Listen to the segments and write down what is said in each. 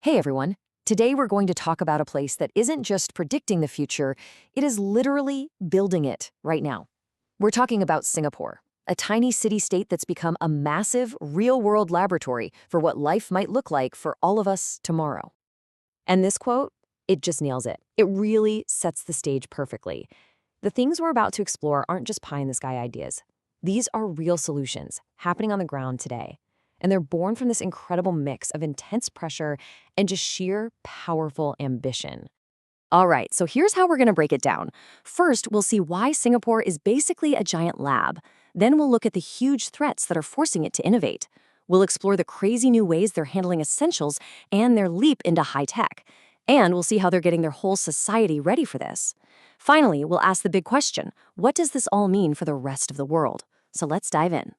Hey everyone. Today we're going to talk about a place that isn't just predicting the future, it is literally building it right now. We're talking about Singapore, a tiny city-state that's become a massive, real-world laboratory for what life might look like for all of us tomorrow. And this quote, it just nails it. It really sets the stage perfectly. The things we're about to explore aren't just pie-in-the-sky ideas. These are real solutions happening on the ground today. And they're born from this incredible mix of intense pressure and just sheer powerful ambition. All right, so here's how we're going to break it down. First, we'll see why Singapore is basically a giant lab. Then we'll look at the huge threats that are forcing it to innovate. We'll explore the crazy new ways they're handling essentials and their leap into high tech. And we'll see how they're getting their whole society ready for this. Finally, we'll ask the big question, what does this all mean for the rest of the world? So let's dive in.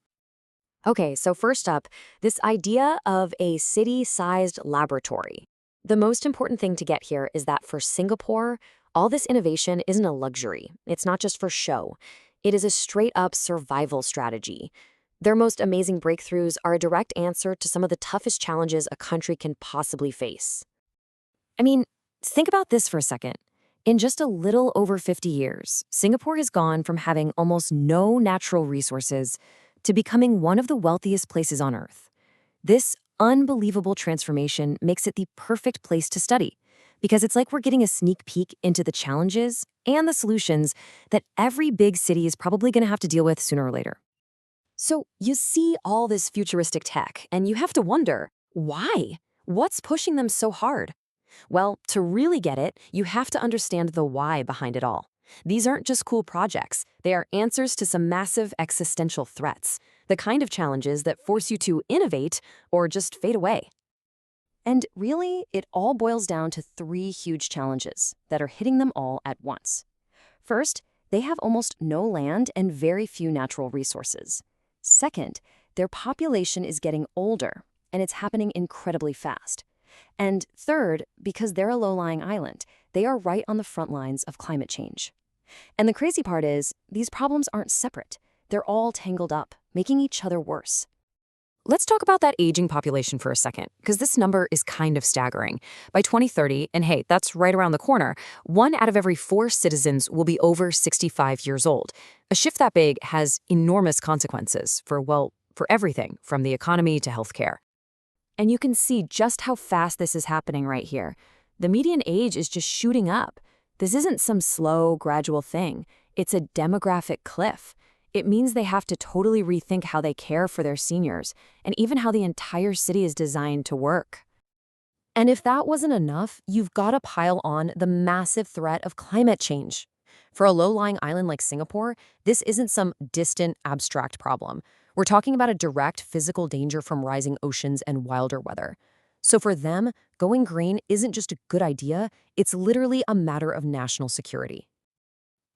Okay, so first up, this idea of a city-sized laboratory. The most important thing to get here is that for Singapore, all this innovation isn't a luxury. It's not just for show. It is a straight-up survival strategy. Their most amazing breakthroughs are a direct answer to some of the toughest challenges a country can possibly face. I mean, think about this for a second. In just a little over 50 years, Singapore has gone from having almost no natural resources to becoming one of the wealthiest places on Earth. This unbelievable transformation makes it the perfect place to study, because it's like we're getting a sneak peek into the challenges and the solutions that every big city is probably going to have to deal with sooner or later. So you see all this futuristic tech, and you have to wonder, why? What's pushing them so hard? Well, to really get it, you have to understand the why behind it all. These aren't just cool projects. They are answers to some massive existential threats, the kind of challenges that force you to innovate or just fade away. And really, it all boils down to three huge challenges that are hitting them all at once. First, they have almost no land and very few natural resources. Second, their population is getting older, and it's happening incredibly fast. And third, because they're a low-lying island, they are right on the front lines of climate change. And the crazy part is, these problems aren't separate. They're all tangled up, making each other worse. Let's talk about that aging population for a second, because this number is kind of staggering. By 2030, and hey, that's right around the corner, 1 out of every 4 citizens will be over 65 years old. A shift that big has enormous consequences for, well, for everything, from the economy to healthcare. And you can see just how fast this is happening right here. The median age is just shooting up. This isn't some slow, gradual thing. It's a demographic cliff. It means they have to totally rethink how they care for their seniors, and even how the entire city is designed to work. And if that wasn't enough, you've got to pile on the massive threat of climate change. For a low-lying island like Singapore, this isn't some distant, abstract problem. We're talking about a direct physical danger from rising oceans and wilder weather. So for them, going green isn't just a good idea, it's literally a matter of national security.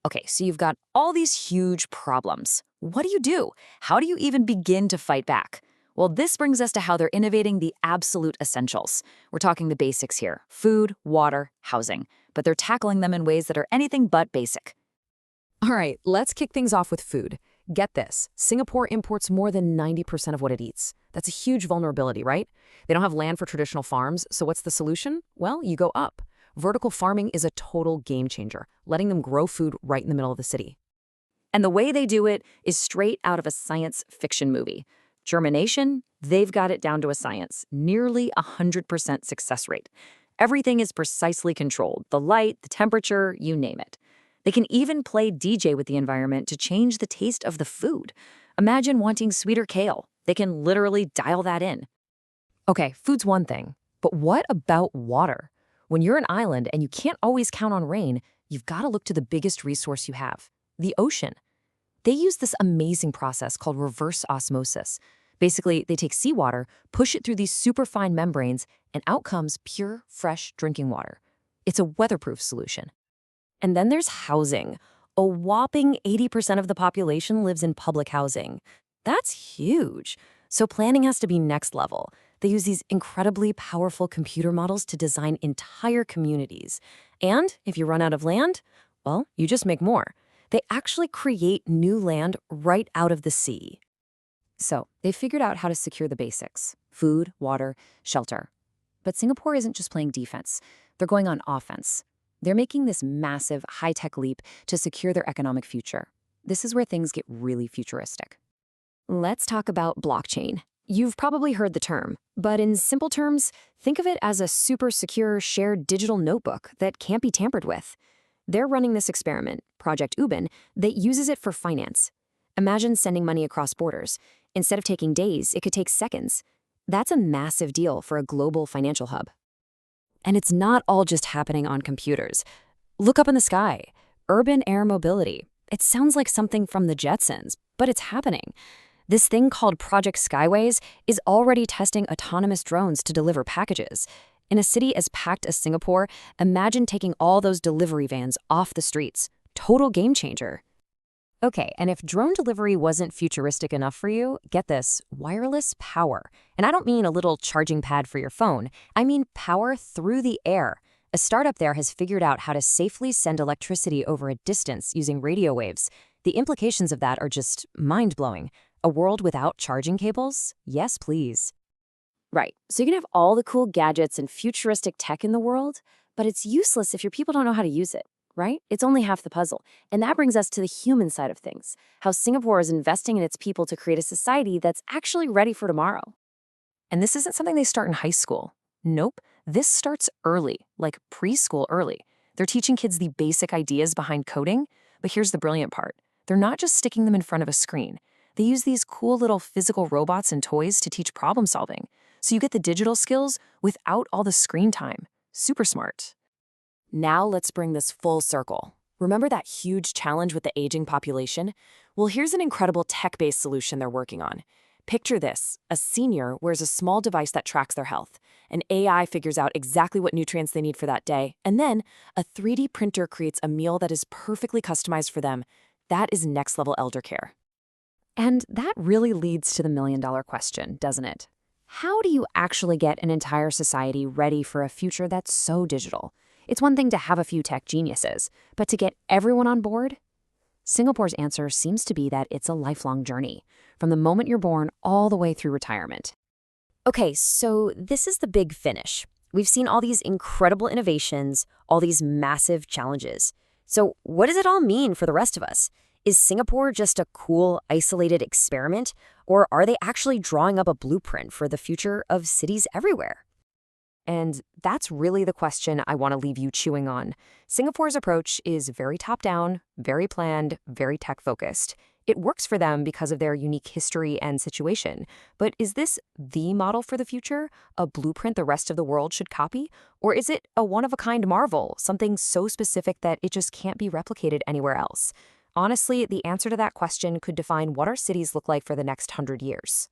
Okay, so you've got all these huge problems. What do you do? How do you even begin to fight back? Well, this brings us to how they're innovating the absolute essentials. We're talking the basics here: food, water, housing. But they're tackling them in ways that are anything but basic. All right, let's kick things off with food. Get this, Singapore imports more than 90% of what it eats. That's a huge vulnerability, right? They don't have land for traditional farms, so what's the solution? Well, you go up. Vertical farming is a total game changer, letting them grow food right in the middle of the city. And the way they do it is straight out of a science fiction movie. Germination, they've got it down to a science, nearly 100% success rate. Everything is precisely controlled, the light, the temperature, you name it. They can even play DJ with the environment to change the taste of the food. Imagine wanting sweeter kale. They can literally dial that in. Okay, food's one thing, but what about water? When you're an island and you can't always count on rain, you've got to look to the biggest resource you have, the ocean. They use this amazing process called reverse osmosis. Basically, they take seawater, push it through these superfine membranes, and out comes pure, fresh drinking water. It's a weatherproof solution. And then there's housing. A whopping 80% of the population lives in public housing. That's huge. So planning has to be next level. They use these incredibly powerful computer models to design entire communities. And if you run out of land, well, you just make more. They actually create new land right out of the sea. So they figured out how to secure the basics: food, water, shelter. But Singapore isn't just playing defense. They're going on offense. They're making this massive, high-tech leap to secure their economic future. This is where things get really futuristic. Let's talk about blockchain. You've probably heard the term, but in simple terms, think of it as a super secure shared digital notebook that can't be tampered with. They're running this experiment, Project Ubin, that uses it for finance. Imagine sending money across borders. Instead of taking days, it could take seconds. That's a massive deal for a global financial hub. And it's not all just happening on computers. Look up in the sky. Urban air mobility. It sounds like something from the Jetsons, but it's happening. This thing called Project Skyways is already testing autonomous drones to deliver packages. In a city as packed as Singapore, imagine taking all those delivery vans off the streets. Total game changer. Okay, and if drone delivery wasn't futuristic enough for you, get this, wireless power. And I don't mean a little charging pad for your phone. I mean power through the air. A startup there has figured out how to safely send electricity over a distance using radio waves. The implications of that are just mind-blowing. A world without charging cables? Yes, please. Right, so you can have all the cool gadgets and futuristic tech in the world, but it's useless if your people don't know how to use it, right? It's only half the puzzle. And that brings us to the human side of things, how Singapore is investing in its people to create a society that's actually ready for tomorrow. And this isn't something they start in high school. Nope, this starts early, like preschool early. They're teaching kids the basic ideas behind coding, but here's the brilliant part. They're not just sticking them in front of a screen. They use these cool little physical robots and toys to teach problem solving. So you get the digital skills without all the screen time. Super smart. Now let's bring this full circle. Remember that huge challenge with the aging population? Well, here's an incredible tech-based solution they're working on. Picture this. A senior wears a small device that tracks their health. An AI figures out exactly what nutrients they need for that day. And then a 3D printer creates a meal that is perfectly customized for them. That is next-level elder care. And that really leads to the million-dollar question, doesn't it? How do you actually get an entire society ready for a future that's so digital? It's one thing to have a few tech geniuses, but to get everyone on board? Singapore's answer seems to be that it's a lifelong journey, from the moment you're born all the way through retirement. Okay, so this is the big finish. We've seen all these incredible innovations, all these massive challenges. So what does it all mean for the rest of us? Is Singapore just a cool, isolated experiment, or are they actually drawing up a blueprint for the future of cities everywhere? And that's really the question I want to leave you chewing on. Singapore's approach is very top-down, very planned, very tech-focused. It works for them because of their unique history and situation. But is this the model for the future? A blueprint the rest of the world should copy? Or is it a one-of-a-kind marvel, something so specific that it just can't be replicated anywhere else? Honestly, the answer to that question could define what our cities look like for the next 100 years.